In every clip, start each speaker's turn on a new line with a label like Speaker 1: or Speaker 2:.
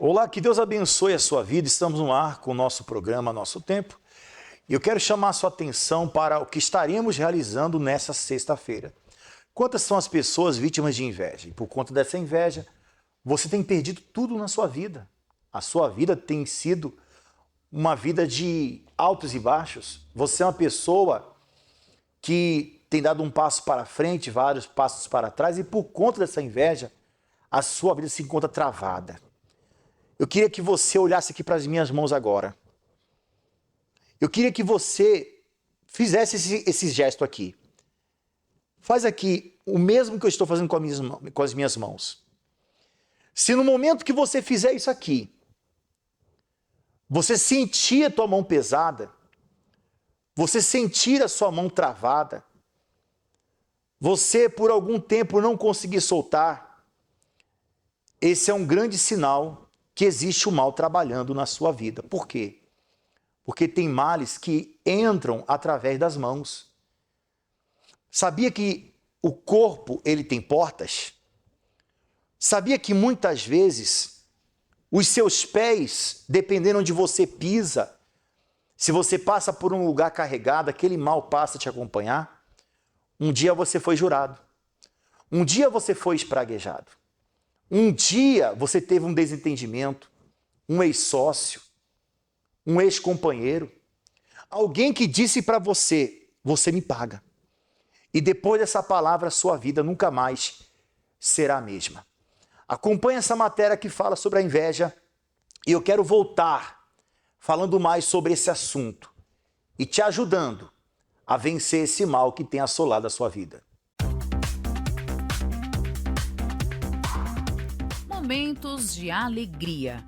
Speaker 1: Olá, que Deus abençoe a sua vida. Estamos no ar com o nosso programa Nosso Tempo. E eu quero chamar a sua atenção para o que estaremos realizando nessa sexta-feira. Quantas são as pessoas vítimas de inveja? E por conta dessa inveja, você tem perdido tudo na sua vida. A sua vida tem sido uma vida de altos e baixos. Você é uma pessoa que tem dado um passo para frente, vários passos para trás, e por conta dessa inveja, a sua vida se encontra travada. Eu queria que você olhasse aqui para as minhas mãos agora. Eu queria que você fizesse esse gesto aqui. Faz aqui o mesmo que eu estou fazendo com as minhas mãos. Se no momento que você fizer isso aqui, você sentir a tua mão pesada, você sentir a sua mão travada, você por algum tempo não conseguir soltar, esse é um grande sinal que existe o mal trabalhando na sua vida. Por quê? Porque tem males que entram através das mãos. Sabia que o corpo, ele tem portas? Sabia que muitas vezes os seus pés, dependendo onde você pisa, se você passa por um lugar carregado, aquele mal passa a te acompanhar? Um dia você foi jurado. Um dia você foi espraguejado. Um dia você teve um desentendimento, um ex-sócio, um ex-companheiro, alguém que disse para você, você me paga. E depois dessa palavra, a sua vida nunca mais será a mesma. Acompanhe essa matéria que fala sobre a inveja e eu quero voltar falando mais sobre esse assunto e te ajudando a vencer esse mal que tem assolado a sua vida.
Speaker 2: Momentos de alegria.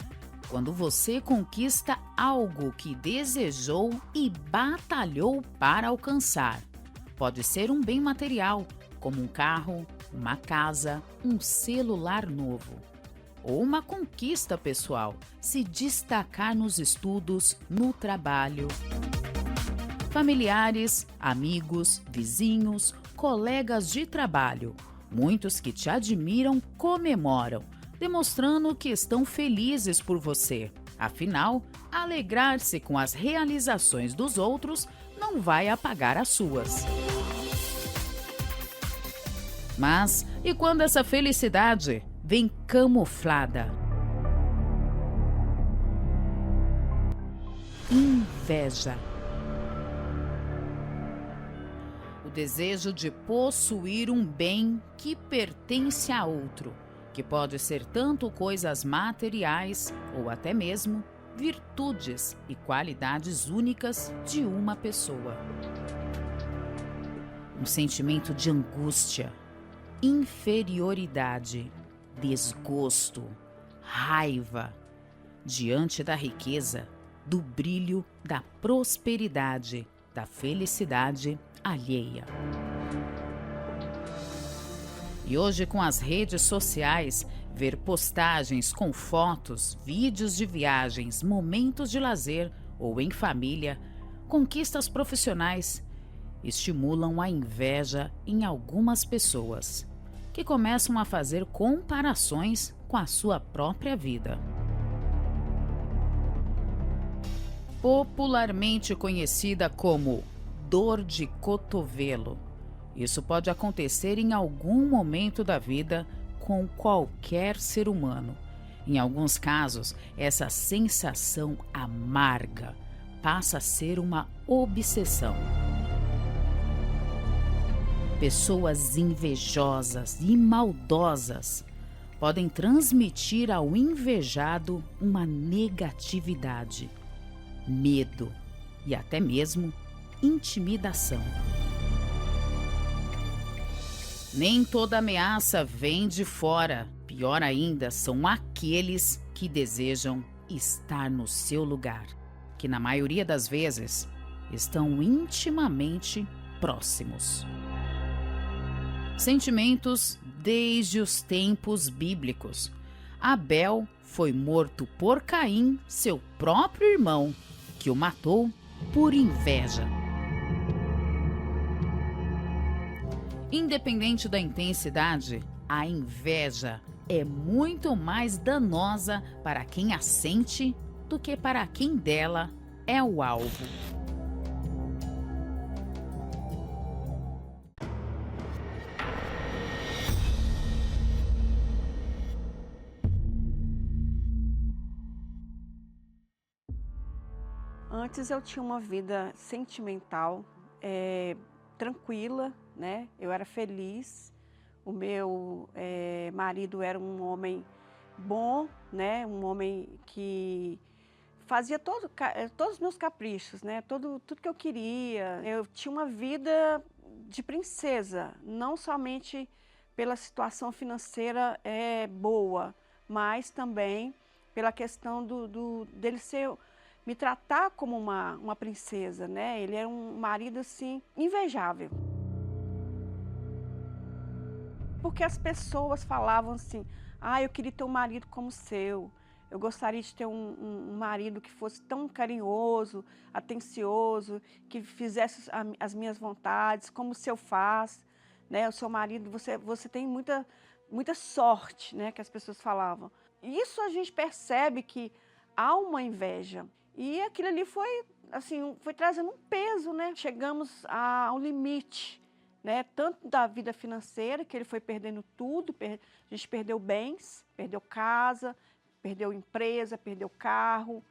Speaker 2: Quando você conquista algo que desejou e batalhou para alcançar. Pode ser um bem material, como um carro, uma casa, um celular novo. Ou uma conquista pessoal, se destacar nos estudos, no trabalho. Familiares, amigos, vizinhos, colegas de trabalho. Muitos que te admiram comemoram, demonstrando que estão felizes por você. Afinal, alegrar-se com as realizações dos outros não vai apagar as suas. Mas, e quando essa felicidade vem camuflada? Inveja. O desejo de possuir um bem que pertence a outro, que pode ser tanto coisas materiais ou até mesmo virtudes e qualidades únicas de uma pessoa. Um sentimento de angústia, inferioridade, desgosto, raiva, diante da riqueza, do brilho, da prosperidade, da felicidade alheia. E hoje, com as redes sociais, ver postagens com fotos, vídeos de viagens, momentos de lazer ou em família, conquistas profissionais, estimulam a inveja em algumas pessoas, que começam a fazer comparações com a sua própria vida. Popularmente conhecida como dor de cotovelo. Isso pode acontecer em algum momento da vida com qualquer ser humano. Em alguns casos, essa sensação amarga passa a ser uma obsessão. Pessoas invejosas e maldosas podem transmitir ao invejado uma negatividade, medo e até mesmo intimidação. Nem toda ameaça vem de fora. Pior ainda, são aqueles que desejam estar no seu lugar, que na maioria das vezes estão intimamente próximos. Sentimentos desde os tempos bíblicos. Abel foi morto por Caim, seu próprio irmão, que o matou por inveja. Independente da intensidade, a inveja é muito mais danosa para quem a sente do que para quem dela é o alvo.
Speaker 3: Antes eu tinha uma vida sentimental, tranquila, né? Eu era feliz. O meu marido era um homem bom, né? Um homem que fazia todos os meus caprichos, né? Tudo que eu queria. Eu tinha uma vida de princesa, não somente pela situação financeira boa, mas também pela questão dele me tratar como uma princesa, né? Ele era um marido, assim, invejável. Porque as pessoas falavam assim, eu queria ter um marido como o seu. Eu gostaria de ter um marido que fosse tão carinhoso, atencioso, que fizesse as minhas vontades, como o seu faz, né? O seu marido, você tem muita sorte, né? Que as pessoas falavam. Isso a gente percebe que há uma inveja. E aquilo ali foi trazendo um peso, né? Chegamos ao limite, né? Tanto da vida financeira, que ele foi perdendo tudo, a gente perdeu bens, perdeu casa, perdeu empresa, perdeu carro,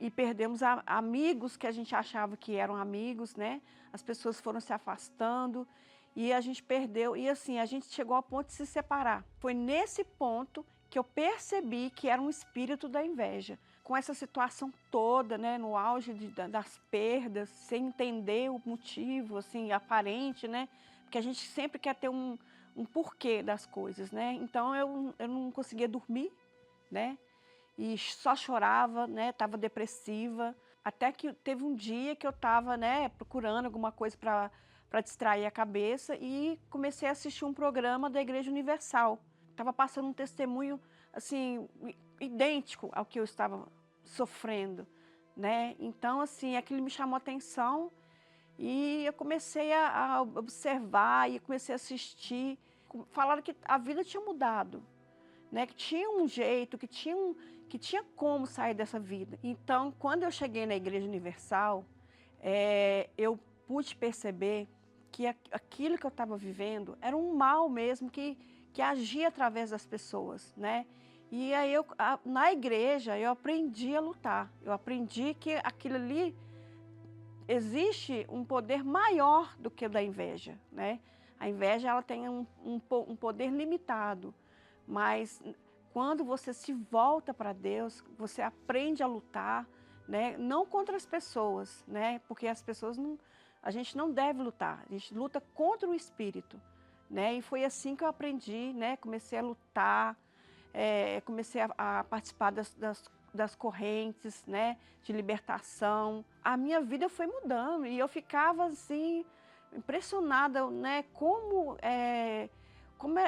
Speaker 3: e perdemos amigos que a gente achava que eram amigos, né? As pessoas foram se afastando e a gente perdeu, e assim, a gente chegou ao ponto de se separar. Foi nesse ponto que eu percebi que era um espírito da inveja. Com essa situação toda, né, no auge das perdas, sem entender o motivo, assim, aparente, né? Porque a gente sempre quer ter um porquê das coisas, né? Então eu não conseguia dormir, né? E só chorava, né? Estava depressiva. Até que teve um dia que eu estava, né, procurando alguma coisa para distrair a cabeça e comecei a assistir um programa da Igreja Universal. Estava passando um testemunho, assim, idêntico ao que eu estava sofrendo, né? Então, assim, aquilo me chamou a atenção e eu comecei a observar e comecei a assistir. Falaram que a vida tinha mudado, né? Que tinha um jeito, que tinha como sair dessa vida. Então, quando eu cheguei na Igreja Universal, eu pude perceber que aquilo que eu estava vivendo era um mal mesmo que agia através das pessoas, né? E aí, na igreja, eu aprendi a lutar. Eu aprendi que aquilo ali existe um poder maior do que o da inveja, né? A inveja, ela tem um poder limitado, mas quando você se volta para Deus, você aprende a lutar, né? Não contra as pessoas, né? Porque as pessoas a gente não deve lutar, a gente luta contra o espírito, né? E foi assim que eu aprendi, né? Comecei a lutar, comecei a participar das correntes, né, de libertação. A minha vida foi mudando e eu ficava assim, impressionada, né, como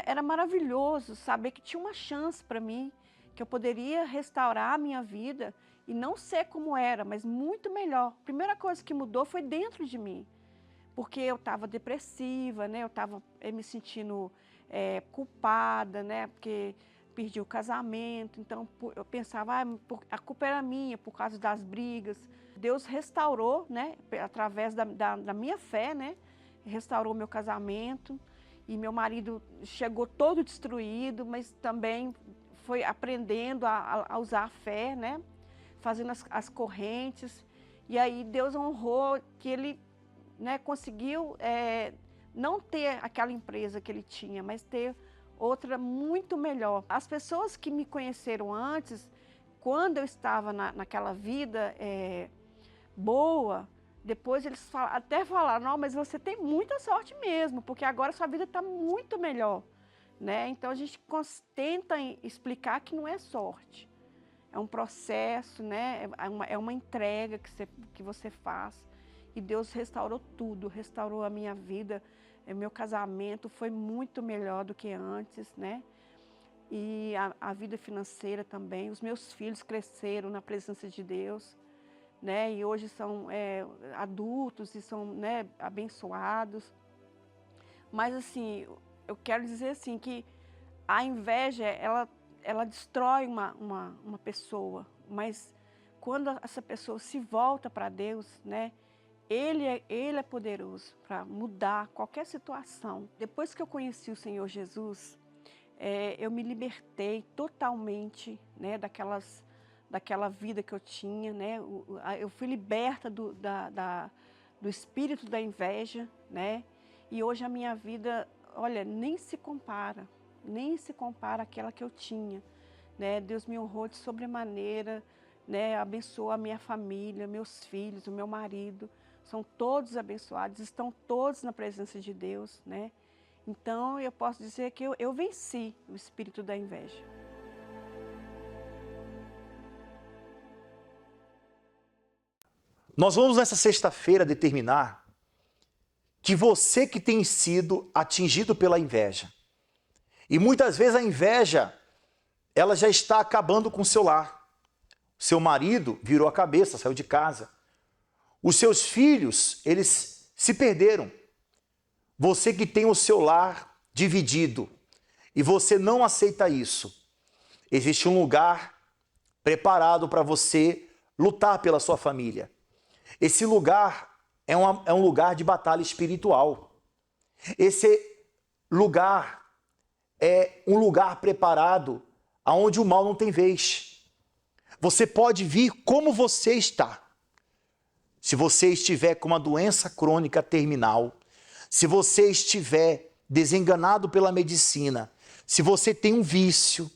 Speaker 3: era maravilhoso saber que tinha uma chance para mim, que eu poderia restaurar a minha vida e não ser como era, mas muito melhor. A primeira coisa que mudou foi dentro de mim, porque eu estava depressiva, né, eu estava me sentindo culpada, né, porque perdi o casamento, então eu pensava, a culpa era minha por causa das brigas. Deus restaurou, né, através da minha fé, né, restaurou meu casamento e meu marido chegou todo destruído, mas também foi aprendendo a usar a fé, né, fazendo as correntes, e aí Deus honrou que ele, né, conseguiu não ter aquela empresa que ele tinha, mas ter outra muito melhor. As pessoas que me conheceram antes, quando eu estava naquela vida boa, depois eles até falaram, não, mas você tem muita sorte mesmo, porque agora sua vida está muito melhor, né? Então a gente tenta explicar que não é sorte, é um processo, né? É uma entrega que você faz. E Deus restaurou tudo, restaurou a minha vida. Meu casamento foi muito melhor do que antes, né? E a vida financeira também. Os meus filhos cresceram na presença de Deus, né? E hoje são adultos e são, né, abençoados. Mas assim, eu quero dizer assim que A inveja, ela destrói uma pessoa, mas quando essa pessoa se volta para Deus, né? Ele é poderoso para mudar qualquer situação. Depois que eu conheci o Senhor Jesus, eu me libertei totalmente, né, daquela vida que eu tinha, né? Eu fui liberta do espírito da inveja, né? E hoje a minha vida, olha, nem se compara àquela que eu tinha, né? Deus me honrou de sobremaneira, né? Abençoou a minha família, meus filhos, o meu marido. São todos abençoados, estão todos na presença de Deus, né? Então, eu posso dizer que eu venci o espírito da inveja.
Speaker 1: Nós vamos nessa sexta-feira determinar que você que tem sido atingido pela inveja, e muitas vezes a inveja, ela já está acabando com o seu lar. Seu marido virou a cabeça, saiu de casa. Os seus filhos, eles se perderam. Você que tem o seu lar dividido e você não aceita isso, existe um lugar preparado para você lutar pela sua família. Esse lugar é um lugar de batalha espiritual. Esse lugar é um lugar preparado onde o mal não tem vez. Você pode vir como você está. Se você estiver com uma doença crônica terminal, se você estiver desenganado pela medicina, se você tem um vício,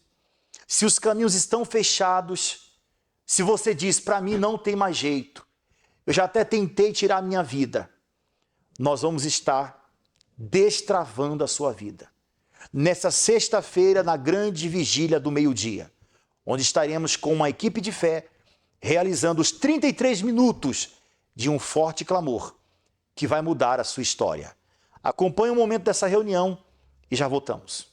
Speaker 1: se os caminhos estão fechados, se você diz, para mim não tem mais jeito, eu já até tentei tirar a minha vida, nós vamos estar destravando a sua vida. Nessa sexta-feira, na grande vigília do meio-dia, onde estaremos com uma equipe de fé, realizando os 33 minutos de um forte clamor que vai mudar a sua história. Acompanhe o momento dessa reunião e já voltamos.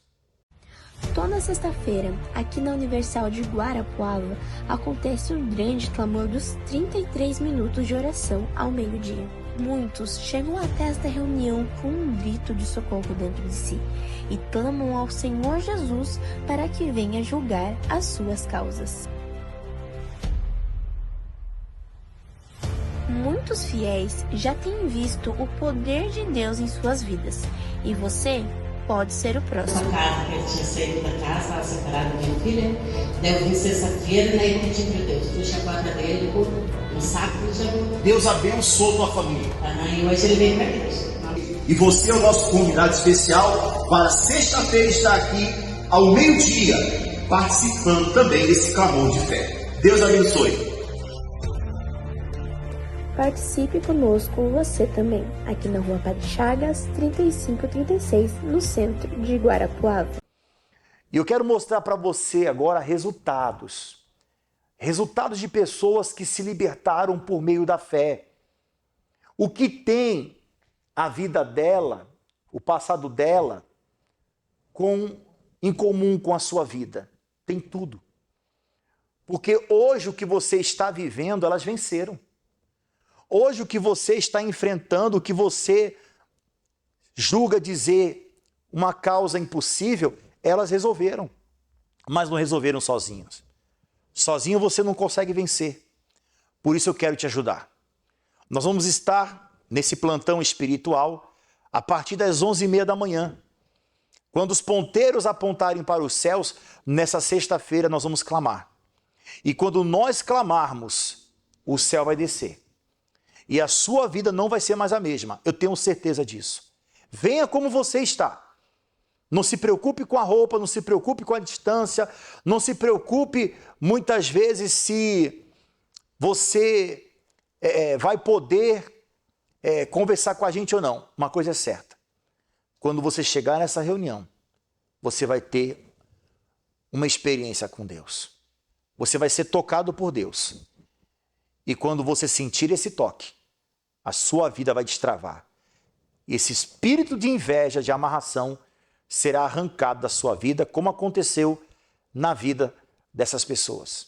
Speaker 4: Toda sexta-feira, aqui na Universal de Guarapuava, acontece um grande clamor dos 33 minutos de oração ao meio-dia. Muitos chegam até esta reunião com um grito de socorro dentro de si e clamam ao Senhor Jesus para que venha julgar as suas causas. Muitos fiéis já têm visto o poder de Deus em suas vidas e você pode ser o próximo.
Speaker 5: Essa casa que ele tinha saído da casa, estava separado da minha filha, daí eu vim sexta-feira, daí eu pedi para Deus, puxa a guarda dele, no saco e jogou.
Speaker 6: Deus abençoou tua família.
Speaker 5: E hoje ele veio para Deus.
Speaker 6: E você é o nosso convidado especial para sexta-feira estar aqui ao meio-dia, participando também desse clamor de fé. Deus abençoe.
Speaker 4: Participe conosco você também, aqui na Rua Padre Chagas, 3536, no centro de Guarapuava.
Speaker 1: E eu quero mostrar para você agora resultados. Resultados de pessoas que se libertaram por meio da fé. O que tem a vida dela, o passado dela, em comum com a sua vida? Tem tudo. Porque hoje o que você está vivendo, elas venceram. Hoje o que você está enfrentando, o que você julga dizer uma causa impossível, elas resolveram. Mas não resolveram sozinhos. Sozinho você não consegue vencer. Por isso eu quero te ajudar. Nós vamos estar nesse plantão espiritual a partir das 11h30 da manhã. Quando os ponteiros apontarem para os céus, nessa sexta-feira nós vamos clamar. E quando nós clamarmos, o céu vai descer. E a sua vida não vai ser mais a mesma. Eu tenho certeza disso. Venha como você está. Não se preocupe com a roupa, não se preocupe com a distância, não se preocupe muitas vezes se você vai poder conversar com a gente ou não. Uma coisa é certa. Quando você chegar nessa reunião, você vai ter uma experiência com Deus. Você vai ser tocado por Deus. E quando você sentir esse toque, a sua vida vai destravar. Esse espírito de inveja, de amarração, será arrancado da sua vida, como aconteceu na vida dessas pessoas.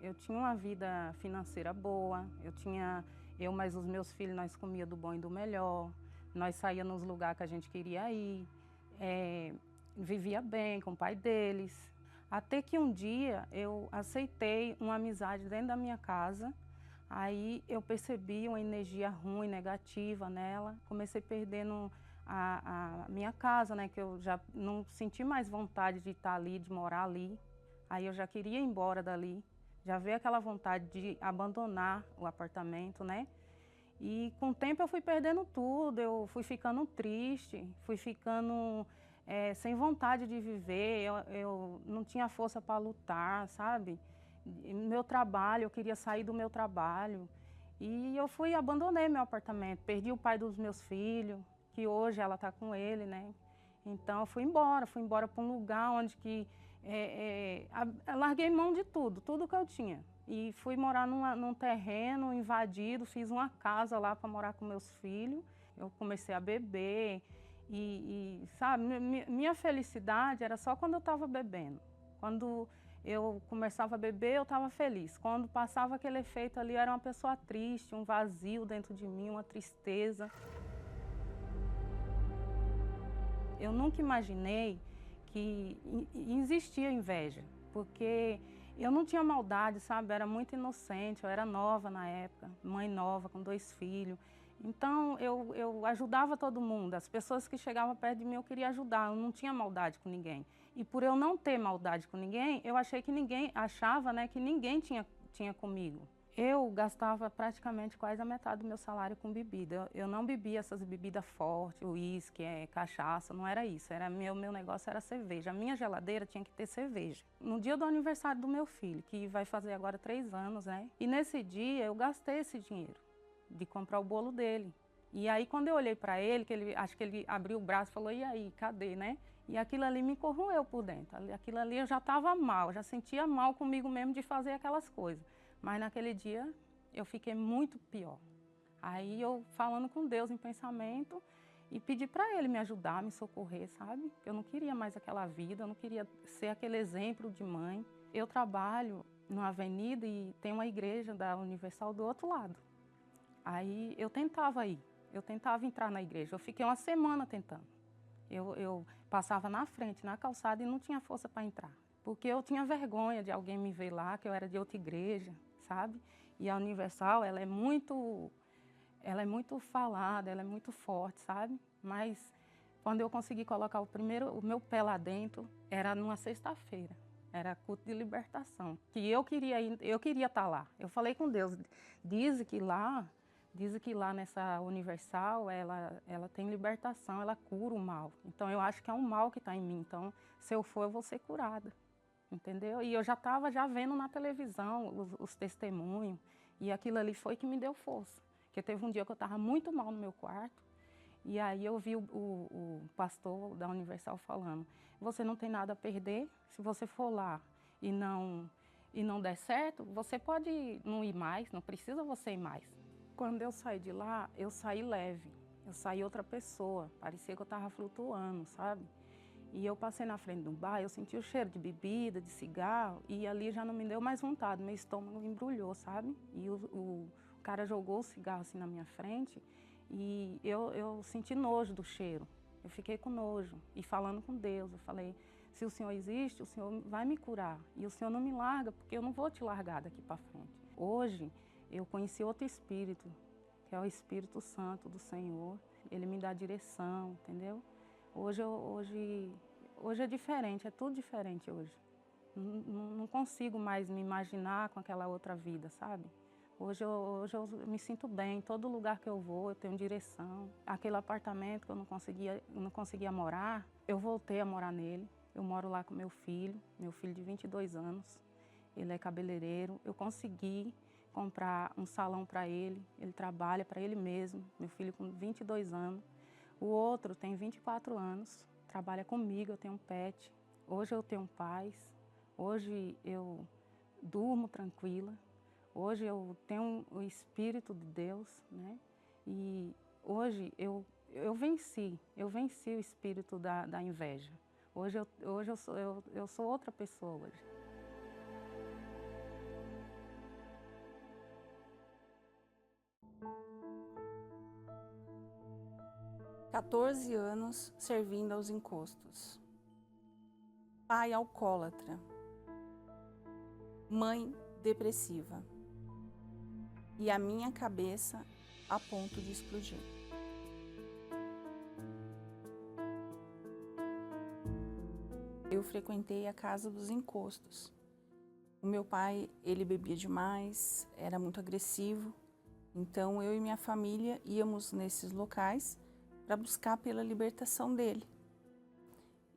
Speaker 3: Eu
Speaker 7: tinha uma vida financeira boa, eu mais os meus filhos, nós comíamos do bom e do melhor, nós saíamos nos lugares que a gente queria ir, vivia bem com o pai deles. Até que um dia eu aceitei uma amizade dentro da minha casa, aí eu percebi uma energia ruim, negativa nela, comecei perdendo a minha casa, né, que eu já não senti mais vontade de estar ali, de morar ali. Aí eu já queria ir embora dali, já veio aquela vontade de abandonar o apartamento, né? E com o tempo eu fui perdendo tudo, eu fui ficando triste, fui ficando sem vontade de viver, eu não tinha força para lutar, sabe? Meu trabalho, eu queria sair do meu trabalho. E eu fui e abandonei meu apartamento, perdi o pai dos meus filhos, que hoje ela está com ele, né? Então eu fui embora para um lugar onde que larguei mão de tudo que eu tinha. E fui morar num terreno invadido, fiz uma casa lá para morar com meus filhos. Eu comecei a beber sabe, minha felicidade era só quando eu estava bebendo. Quando eu começava a beber, eu estava feliz. Quando passava aquele efeito ali, eu era uma pessoa triste, um vazio dentro de mim, uma tristeza. Eu nunca imaginei que existia inveja, porque eu não tinha maldade, sabe? Eu era muito inocente, eu era nova na época, mãe nova, com 2 filhos. Então, eu ajudava todo mundo. As pessoas que chegavam perto de mim, eu queria ajudar, eu não tinha maldade com ninguém. E por eu não ter maldade com ninguém, eu achava, né, que ninguém tinha comigo. Eu gastava praticamente quase a metade do meu salário com bebida. Eu não bebia essas bebidas fortes, uísque, cachaça, não era isso. Meu negócio era cerveja. A minha geladeira tinha que ter cerveja. No dia do aniversário do meu filho, que vai fazer agora 3 anos, né? E nesse dia eu gastei esse dinheiro de comprar o bolo dele. E aí quando eu olhei para ele, acho que ele abriu o braço e falou, e aí, cadê, né? E aquilo ali me corroeu por dentro. Aquilo ali eu já estava mal, já sentia mal comigo mesmo de fazer aquelas coisas. Mas naquele dia eu fiquei muito pior. Aí eu falando com Deus em pensamento e pedi para Ele me ajudar, me socorrer, sabe? Eu não queria mais aquela vida, eu não queria ser aquele exemplo de mãe. Eu trabalho numa avenida e tem uma igreja da Universal do outro lado. Aí eu tentava entrar na igreja. Eu fiquei uma semana tentando. Eu passava na frente, na calçada e não tinha força para entrar. Porque eu tinha vergonha de alguém me ver lá, que eu era de outra igreja, sabe? E a Universal, ela é muito falada, ela é muito forte, sabe? Mas quando eu consegui colocar o meu pé lá dentro, era numa sexta-feira. Era culto de libertação. Que eu queria estar lá. Eu falei com Deus, diz que lá nessa Universal, ela tem libertação, ela cura o mal. Então eu acho que é um mal que está em mim. Então, se eu for, eu vou ser curada. Entendeu? E eu já estava vendo na televisão os testemunhos, e aquilo ali foi que me deu força. Porque teve um dia que eu estava muito mal no meu quarto, e aí eu vi o pastor da Universal falando, você não tem nada a perder, se você for lá e não der certo, você pode não ir mais, não precisa você ir mais. Quando eu saí de lá, eu saí leve, eu saí outra pessoa, parecia que eu estava flutuando, sabe? E eu passei na frente do bar, eu senti o cheiro de bebida, de cigarro, e ali já não me deu mais vontade, meu estômago embrulhou, sabe? E o cara jogou o cigarro assim na minha frente, e eu senti nojo do cheiro. Eu fiquei com nojo, e falando com Deus, eu falei, se o Senhor existe, o Senhor vai me curar, e o Senhor não me larga, porque eu não vou te largar daqui para frente. Hoje, eu conheci outro Espírito, que é o Espírito Santo do Senhor, ele me dá direção, entendeu? Hoje é diferente, é tudo diferente hoje. Não consigo mais me imaginar com aquela outra vida, sabe? Hoje eu me sinto bem, todo lugar que eu vou eu tenho direção. Aquele apartamento que eu não conseguia morar, eu voltei a morar nele. Eu moro lá com meu filho de 22 anos. Ele é cabeleireiro. Eu consegui comprar um salão para ele trabalha para ele mesmo. Meu filho com 22 anos. O outro tem 24 anos, trabalha comigo, eu tenho um pet. Hoje eu tenho paz, hoje eu durmo tranquila, hoje eu tenho o Espírito de Deus, né? E hoje eu venci o espírito da inveja. Hoje eu sou outra pessoa hoje. 14 anos servindo aos encostos. Pai alcoólatra. Mãe depressiva. E a minha cabeça a ponto de explodir. Eu frequentei a casa dos encostos. O meu pai, ele bebia demais, era muito agressivo. Então eu e minha família íamos nesses locais para buscar pela libertação dele.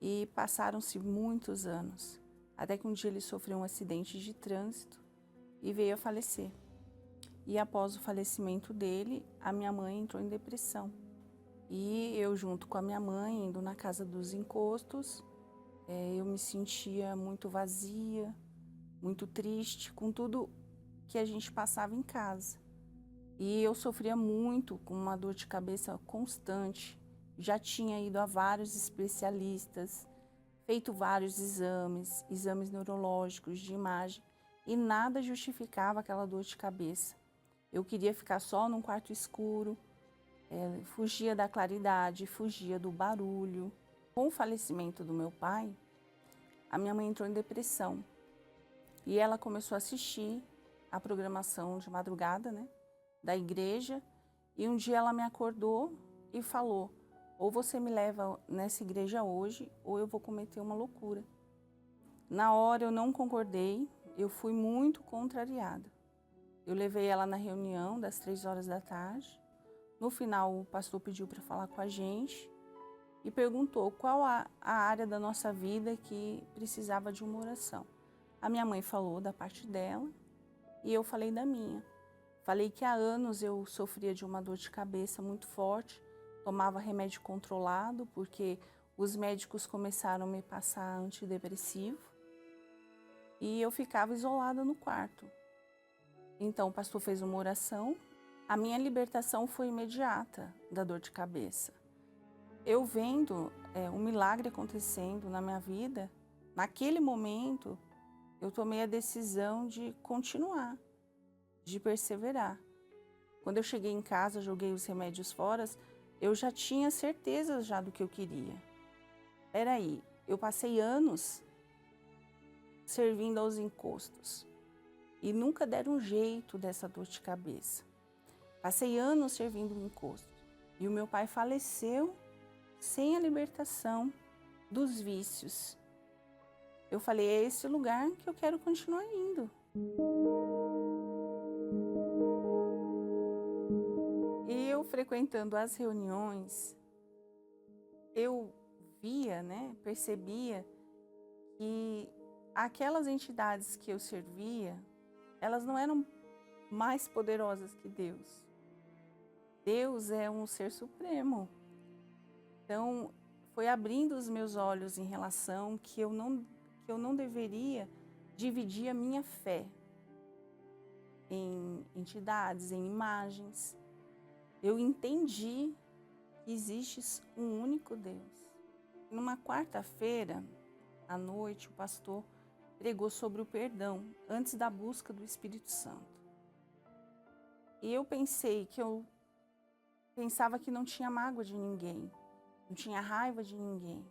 Speaker 7: E passaram-se muitos anos, até que um dia ele sofreu um acidente de trânsito e veio a falecer. E após o falecimento dele, a minha mãe entrou em depressão. E eu, junto com a minha mãe, indo na casa dos encostos, eu me sentia muito vazia, muito triste com tudo que a gente passava em casa. E eu sofria muito com uma dor de cabeça constante. Já tinha ido a vários especialistas, feito vários exames neurológicos, de imagem, e nada justificava aquela dor de cabeça. Eu queria ficar só num quarto escuro, fugia da claridade, fugia do barulho. Com o falecimento do meu pai, a minha mãe entrou em depressão e ela começou a assistir a programação de madrugada, né, da igreja, e um dia ela me acordou e falou: ou você me leva nessa igreja hoje, ou eu vou cometer uma loucura. Na hora eu não concordei, eu fui muito contrariada. Eu levei ela na reunião das 3 horas da tarde. No final, o pastor pediu para falar com a gente e perguntou qual a área da nossa vida que precisava de uma oração. A minha mãe falou da parte dela e eu falei da minha. Falei que há anos eu sofria de uma dor de cabeça muito forte, tomava remédio controlado porque os médicos começaram a me passar antidepressivo e eu ficava isolada no quarto. Então o pastor fez uma oração. A minha libertação foi imediata da dor de cabeça. Eu vendo um milagre acontecendo na minha vida, naquele momento eu tomei a decisão de continuar, de perseverar. Quando eu cheguei em casa, joguei os remédios fora, eu já tinha certeza já do que eu queria. Peraí, eu passei anos servindo aos encostos e nunca deram um jeito dessa dor de cabeça. Passei anos servindo o encosto e o meu pai faleceu sem a libertação dos vícios. Eu falei, é esse lugar que eu quero continuar indo. E eu frequentando as reuniões, eu via, percebia que aquelas entidades que eu servia, elas não eram mais poderosas que Deus. Deus é um ser supremo. Então, foi abrindo os meus olhos em relação que eu não deveria dividir a minha fé em entidades, em imagens. Eu entendi que existe um único Deus. Numa quarta-feira, à noite, o pastor pregou sobre o perdão, antes da busca do Espírito Santo. E eu pensava que não tinha mágoa de ninguém, não tinha raiva de ninguém.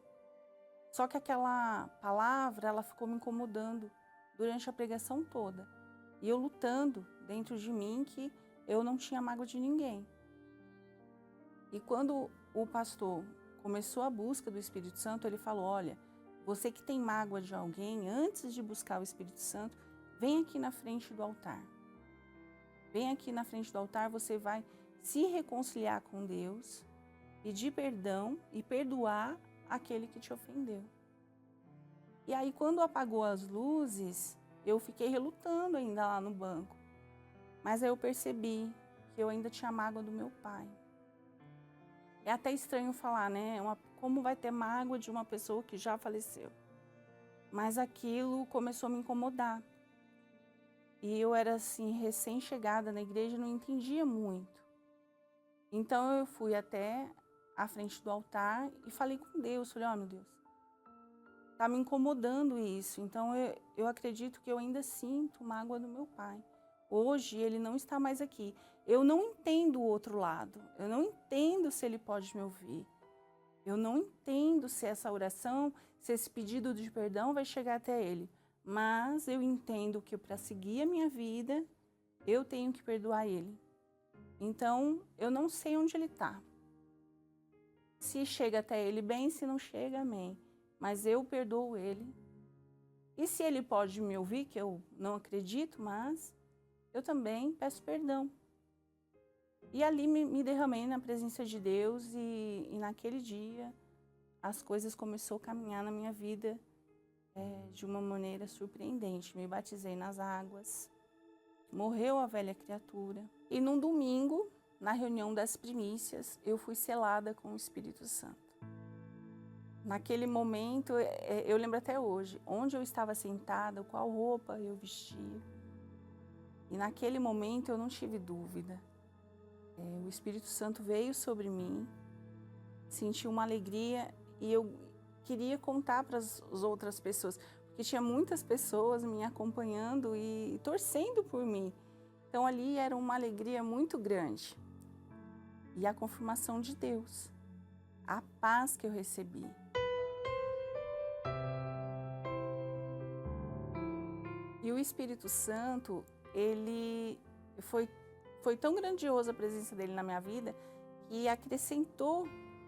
Speaker 7: Só que aquela palavra, ela ficou me incomodando durante a pregação toda. E eu lutando dentro de mim que eu não tinha mágoa de ninguém. E quando o pastor começou a busca do Espírito Santo, ele falou, olha, você que tem mágoa de alguém, antes de buscar o Espírito Santo, vem aqui na frente do altar. Vem aqui na frente do altar, você vai se reconciliar com Deus, pedir perdão e perdoar aquele que te ofendeu. E aí, quando apagou as luzes, eu fiquei relutando ainda lá no banco. Mas aí eu percebi que eu ainda tinha mágoa do meu pai. É até estranho falar, como vai ter mágoa de uma pessoa que já faleceu? Mas aquilo começou a me incomodar. E eu era assim, recém-chegada na igreja, não entendia muito. Então eu fui até à frente do altar e falei com Deus. Falei, meu Deus, tá me incomodando isso. Então eu acredito que eu ainda sinto mágoa do meu pai. Hoje ele não está mais aqui. Eu não entendo o outro lado. Eu não entendo se ele pode me ouvir. Eu não entendo se essa oração, se esse pedido de perdão vai chegar até ele. Mas eu entendo que para seguir a minha vida, eu tenho que perdoar ele. Então, eu não sei onde ele está. Se chega até ele bem, se não chega, amém. Mas eu perdoo ele. E se ele pode me ouvir, que eu não acredito, mas eu também peço perdão. E ali me derramei na presença de Deus e naquele dia as coisas começaram a caminhar na minha vida de uma maneira surpreendente. Me batizei nas águas, morreu a velha criatura. E num domingo, na reunião das primícias, eu fui selada com o Espírito Santo. Naquele momento, eu lembro até hoje, onde eu estava sentada, qual roupa eu vestia. E naquele momento eu não tive dúvida. O Espírito Santo veio sobre mim, senti uma alegria e eu queria contar para as outras pessoas, porque tinha muitas pessoas me acompanhando e torcendo por mim. Então ali era uma alegria muito grande. E a confirmação de Deus, a paz que eu recebi. E o Espírito Santo, ele foi tão grandiosa a presença dele na minha vida que acrescentou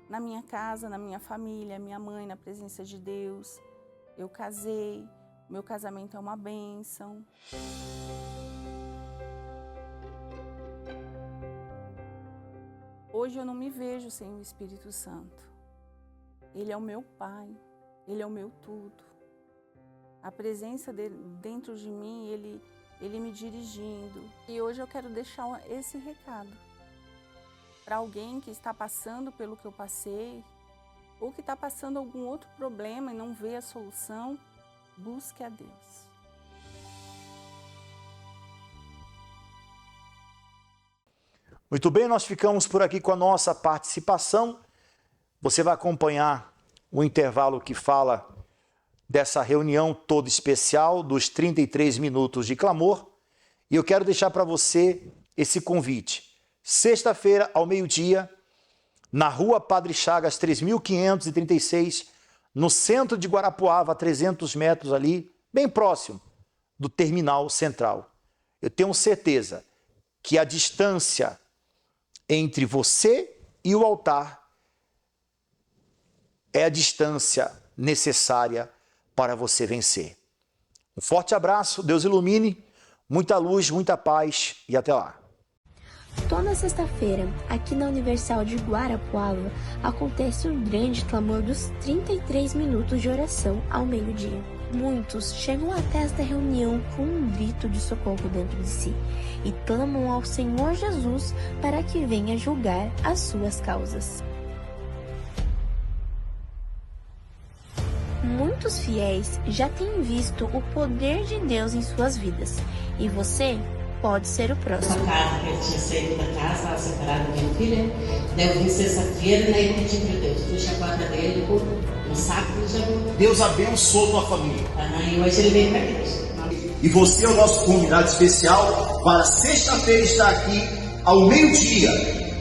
Speaker 7: na minha casa, na minha família, minha mãe, na presença de Deus. Eu casei, meu casamento é uma bênção. Hoje eu não me vejo sem o Espírito Santo. Ele é o meu Pai, Ele é o meu tudo. A presença dele dentro de mim, Ele me dirigindo. E hoje eu quero deixar esse recado para alguém que está passando pelo que eu passei ou que está passando algum outro problema e não vê a solução. Busque a Deus.
Speaker 1: Muito bem, nós ficamos por aqui com a nossa participação. Você vai acompanhar o intervalo que fala dessa reunião toda especial dos 33 minutos de clamor. E eu quero deixar para você esse convite. Sexta-feira, ao meio-dia, na Rua Padre Chagas, 3536, no centro de Guarapuava, a 300 metros ali, bem próximo do terminal central. Eu tenho certeza que a distância entre você e o altar é a distância necessária para você vencer. Um forte abraço, Deus ilumine, muita luz, muita paz e até lá.
Speaker 4: Toda sexta-feira, aqui na Universal de Guarapuava, acontece um grande clamor dos 33 minutos de oração ao meio-dia. Muitos chegam até esta reunião com um grito de socorro dentro de si e clamam ao Senhor Jesus para que venha julgar as suas causas. Muitos fiéis já têm visto o poder de Deus em suas vidas e você pode ser o próximo.
Speaker 5: Uma casa que ele tinha saído da casa, estava separado de minha filha. Daí eu vim sexta-feira, daí ele pediu para Deus. Puxa a porta dele, um saco e já viu.
Speaker 6: Deus abençoe tua família.
Speaker 5: E hoje ele veio para Deus.
Speaker 6: E você é o nosso convidado especial para sexta-feira estar aqui ao meio-dia,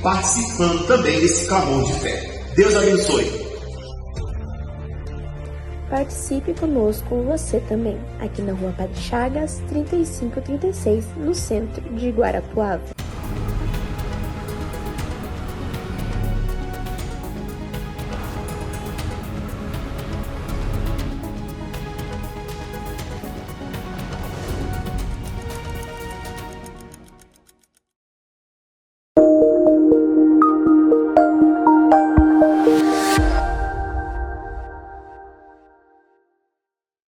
Speaker 6: participando também desse clamor de fé. Deus abençoe.
Speaker 4: Participe conosco você também, aqui na Rua Padre Chagas, 3536, no centro de Guarapuava.